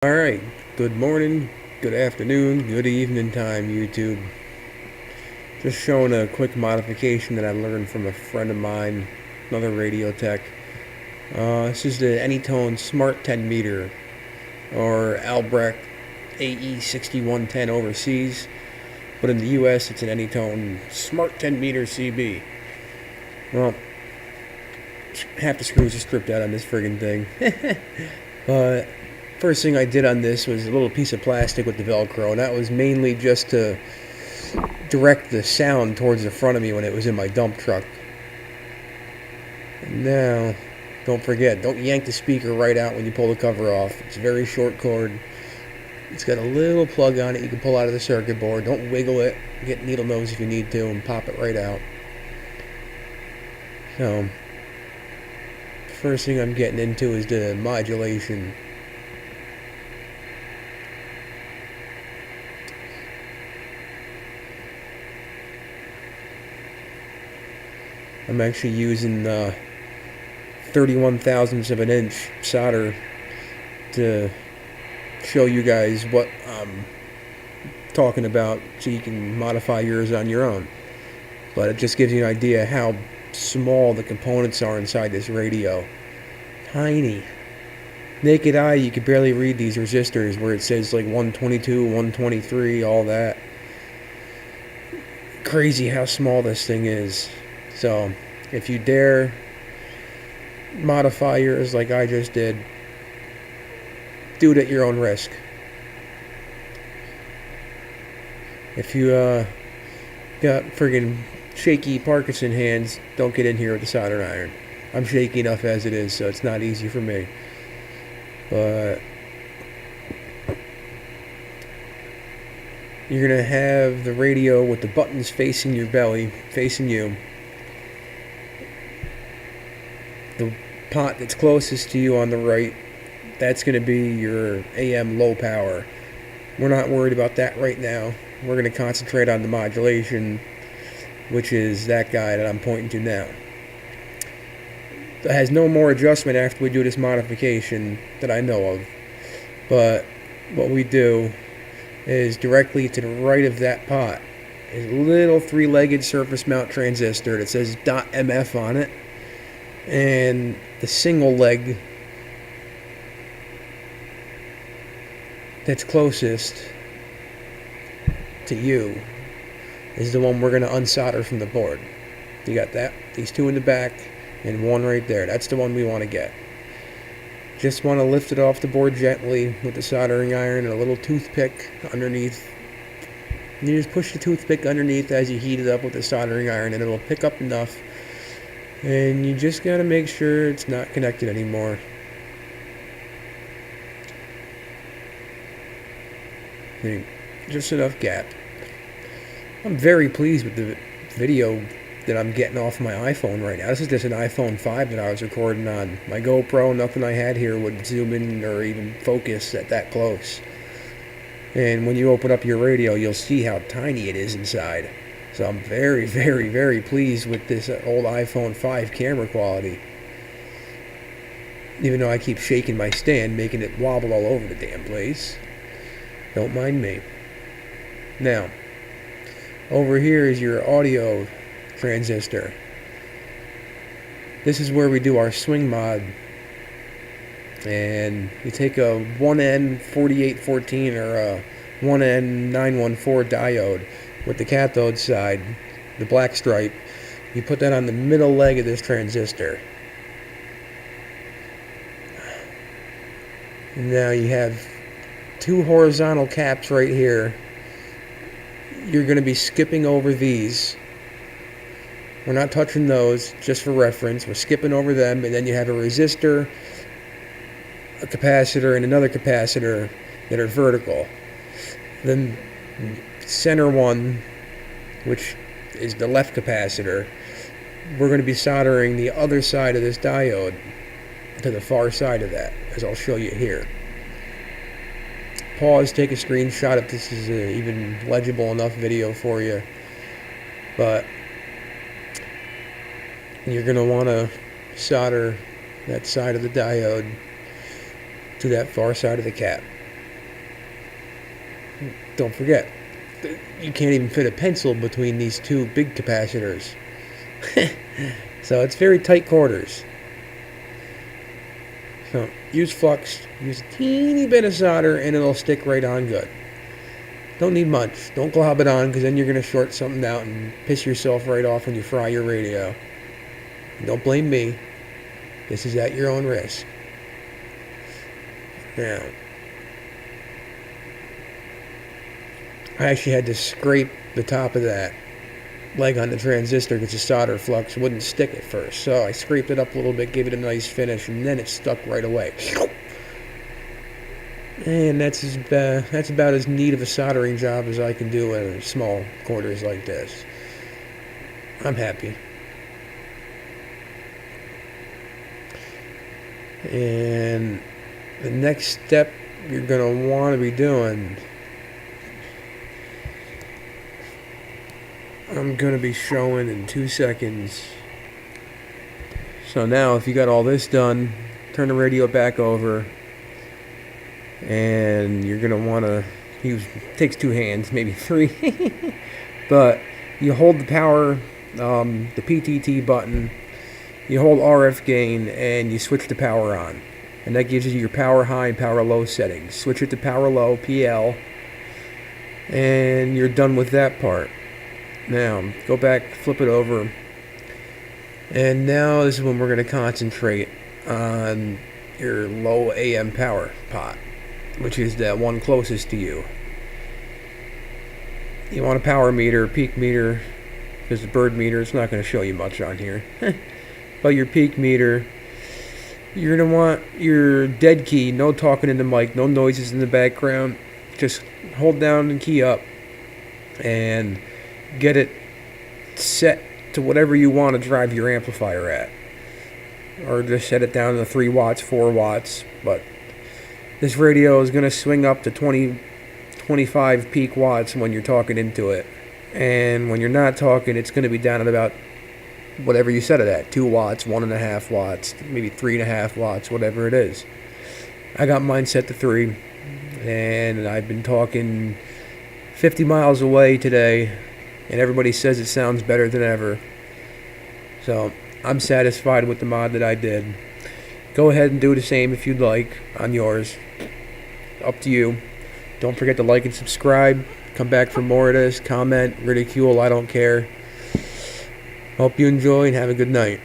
Alright, good morning, good afternoon, good evening time, YouTube. Just showing a quick modification that I learned from a friend of mine, another radio tech. This is the Anytone Smart 10 meter, or Albrecht ae6110 overseas, but in the US it's an Anytone Smart 10 meter CB. Well, half the screws are stripped out on this friggin' thing. But first thing I did on this was a little piece of plastic with the Velcro, and that was mainly just to direct the sound towards the front of me when it was in my dump truck. And now, don't forget, don't yank the speaker right out when you pull the cover off. It's a very short cord. It's got a little plug on it you can pull out of the circuit board. Don't wiggle it. Get needle nose if you need to and pop it right out. So, first thing I'm getting into is the modulation. I'm actually using 31 thousandths of an inch solder to show you guys what I'm talking about so you can modify yours on your own. But it just gives you an idea how small the components are inside this radio. Tiny. Naked eye, you could barely read these resistors where it says like 122, 123, all that. Crazy how small this thing is. So, if you dare modify yours like I just did, do it at your own risk. If you got friggin' shaky Parkinson hands, don't get in here with the soldering iron. I'm shaky enough as it is, so it's not easy for me. But you're gonna have the radio with the buttons facing your belly, facing you. The pot that's closest to you on the right, that's going to be your AM low power. We're not worried about that right now. We're going to concentrate on the modulation, which is that guy that I'm pointing to now. It has no more adjustment after we do this modification that I know of. But what we do is directly to the right of that pot is a little three-legged surface mount transistor that says .mf on it. And the single leg that's closest to you is the one we're going to unsolder from the board. You got that? These two in the back and one right there. That's the one we want to get. Just want to lift it off the board gently with the soldering iron and a little toothpick underneath. You just push the toothpick underneath as you heat it up with the soldering iron and it'll pick up enough. And you just gotta make sure it's not connected anymore. Just enough gap. I'm very pleased with the video that I'm getting off my iPhone right now. This is just an iPhone 5 that I was recording on. My GoPro, nothing I had here would zoom in or even focus at that close. And when you open up your radio, you'll see how tiny it is inside. So I'm very, very, very pleased with this old iPhone 5 camera quality. Even though I keep shaking my stand, making it wobble all over the damn place. Don't mind me. Now, over here is your audio transistor. This is where we do our swing mod. And you take a 1N4814 or a 1N914 diode with the cathode side, the black stripe. You put that on the middle leg of this transistor. And now you have two horizontal caps right here. You're going to be skipping over these. We're not touching those, just for reference. We're skipping over them, and then you have a resistor, a capacitor, and another capacitor that are vertical. Then center one, which is the left capacitor, we're going to be soldering the other side of this diode to the far side of that, as I'll show you here. Pause, take a screenshot if this is a even legible enough video for you. But you're going to want to solder that side of the diode to that far side of the cap. Don't forget, you can't even fit a pencil between these two big capacitors. So it's very tight quarters. So use flux, use a teeny bit of solder, and it'll stick right on good. Don't need much. Don't glob it on, because then you're going to short something out and piss yourself right off when you fry your radio. Don't blame me. This is at your own risk. Now, I actually had to scrape the top of that leg on the transistor because the solder flux wouldn't stick at first. So I scraped it up a little bit, gave it a nice finish, and then it stuck right away. And that's about as neat of a soldering job as I can do in small quarters like this. I'm happy. And the next step you're going to want to be doing, I'm going to be showing in 2 seconds. So now if you got all this done, turn the radio back over, and you're going to want to use, takes 2 hands, maybe 3, but you hold the power, the PTT button, you hold RF gain, and you switch the power on. And that gives you your power high and power low settings. Switch it to power low, PL, and you're done with that part. Now, go back, flip it over, and now this is when we're going to concentrate on your low AM power pot, which is that one closest to you. You want a power meter, peak meter, because the bird meter is not going to show you much on here. But your peak meter, you're going to want your dead key, no talking in the mic, no noises in the background. Just hold down and key up and get it set to whatever you want to drive your amplifier at. Or just set it down to 3 watts, 4 watts. But this radio is going to swing up to 25 peak watts when you're talking into it. And when you're not talking, it's going to be down at about whatever you set it at, 2 watts, 1.5 watts, maybe 3.5 watts, whatever it is. I got mine set to 3, and I've been talking 50 miles away today, and everybody says it sounds better than ever. So I'm satisfied with the mod that I did. Go ahead and do the same if you'd like on yours. Up to you. Don't forget to like and subscribe. Come back for more of this. Comment, ridicule, I don't care. Hope you enjoy and have a good night.